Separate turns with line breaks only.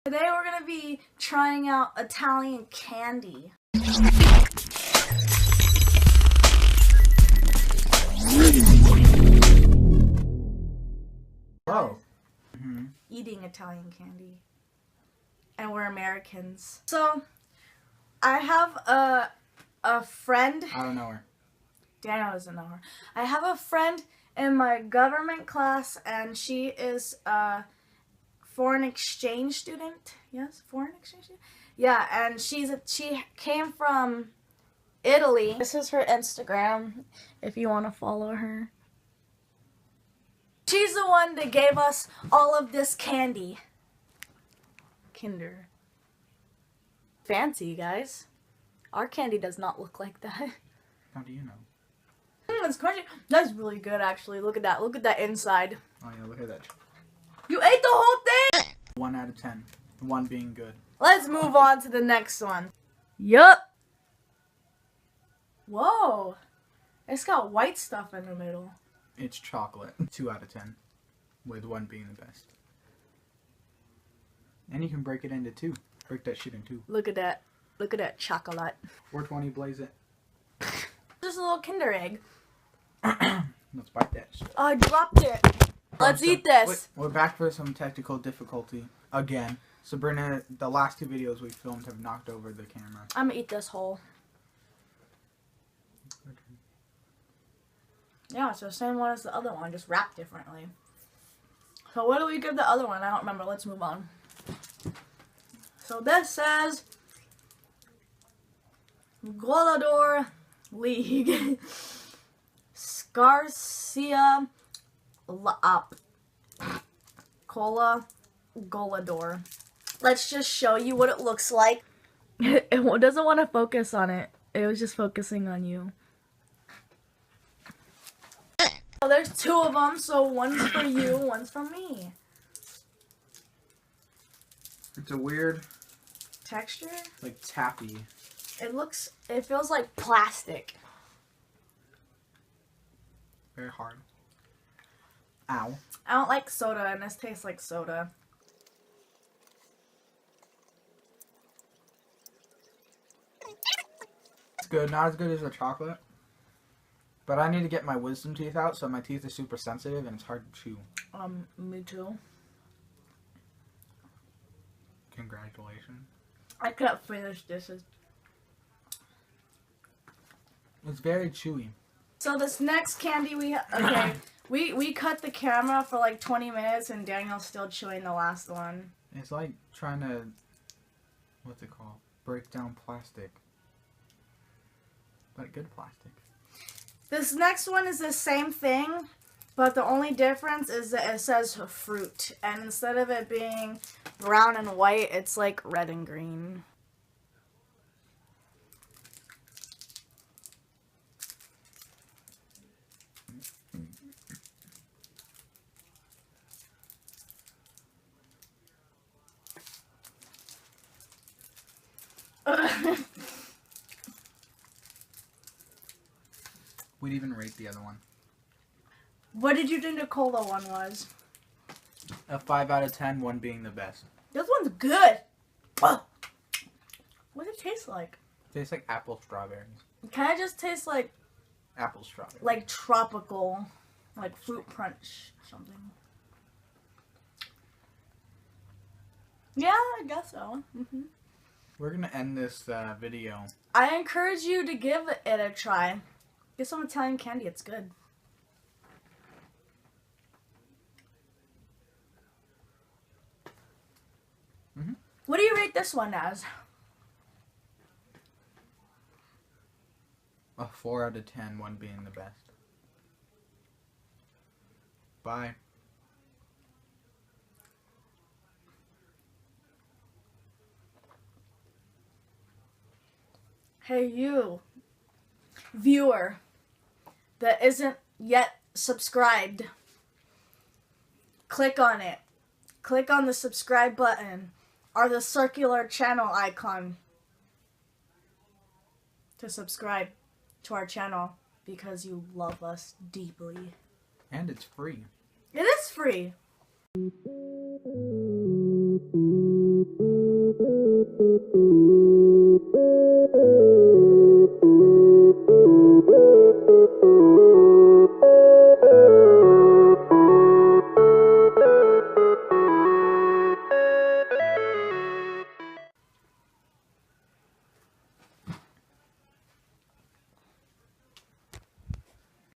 Today we're going to be trying out Italian candy.
Oh.
Eating Italian candy. And we're Americans. So, I have a friend.
I don't know her.
Daniel doesn't know her. I have a friend in my government class, and she is a foreign exchange student. Yes, foreign exchange student. Yeah, and she came from Italy. This is her Instagram, if you want to follow her. She's the one that gave us all of this candy. Kinder. Fancy, guys. Our candy does not look like that.
How do you know?
It's crunchy. That's really good, actually. Look at that. Look at that inside.
Oh yeah, look at that.
You ate the whole thing?
1 out of 10. 1 being good.
Let's move on to the next one. Yup. Whoa. It's got white stuff in the middle.
It's chocolate. 2 out of 10. With 1 being the best. And you can break it into 2. Break that shit in 2.
Look at that. Look at that chocolate.
420 blaze it.
Just a little Kinder egg.
Let's bite that shit.
I dropped it. Let's eat this.
Wait, we're back for some technical difficulty. Again. Sabrina, the last 2 videos we filmed have knocked over the camera.
I'm gonna eat this whole.
Okay.
Yeah, it's the same one as the other one, just wrapped differently. So what do we give the other one? I don't remember. Let's move on. So this says Golador League. Scarcia Up. Cola Golador. Let's just show you what it looks like. It doesn't want to focus on it. It was just focusing on you. So there's 2 of them, so one's for you, one's for me.
It's a weird
Texture?
like taffy.
It feels like plastic.
Very hard. Ow.
I don't like soda, and this tastes like soda.
It's good. Not as good as the chocolate. But I need to get my wisdom teeth out, so my teeth are super sensitive and it's hard to chew.
Me too.
Congratulations.
I couldn't finish this.
It's very chewy.
So this next candy we cut the camera for like 20 minutes, and Daniel's still chewing the last one.
It's like trying to, what's it called? Break down plastic. But good plastic.
This next one is the same thing, but the only difference is that it says fruit. And instead of it being brown and white, it's like red and green.
We'd even rate the other one.
What did you think the cola one was?
A 5 out of 10, 1 being the best.
This one's good. What does it taste like?
Tastes like apple strawberries.
It kind of just tastes like
Apple strawberries.
like tropical, like fruit punch something. Yeah, I guess so.
We're gonna end this video.
I encourage you to give it a try. Get some Italian candy, it's good. What do you rate this one as?
A 4 out of 10, 1 being the best. Bye.
Hey you, viewer that isn't yet subscribed, click on it. Click on the subscribe button or the circular channel icon to subscribe to our channel because you love us deeply.
And it's free.
It is free.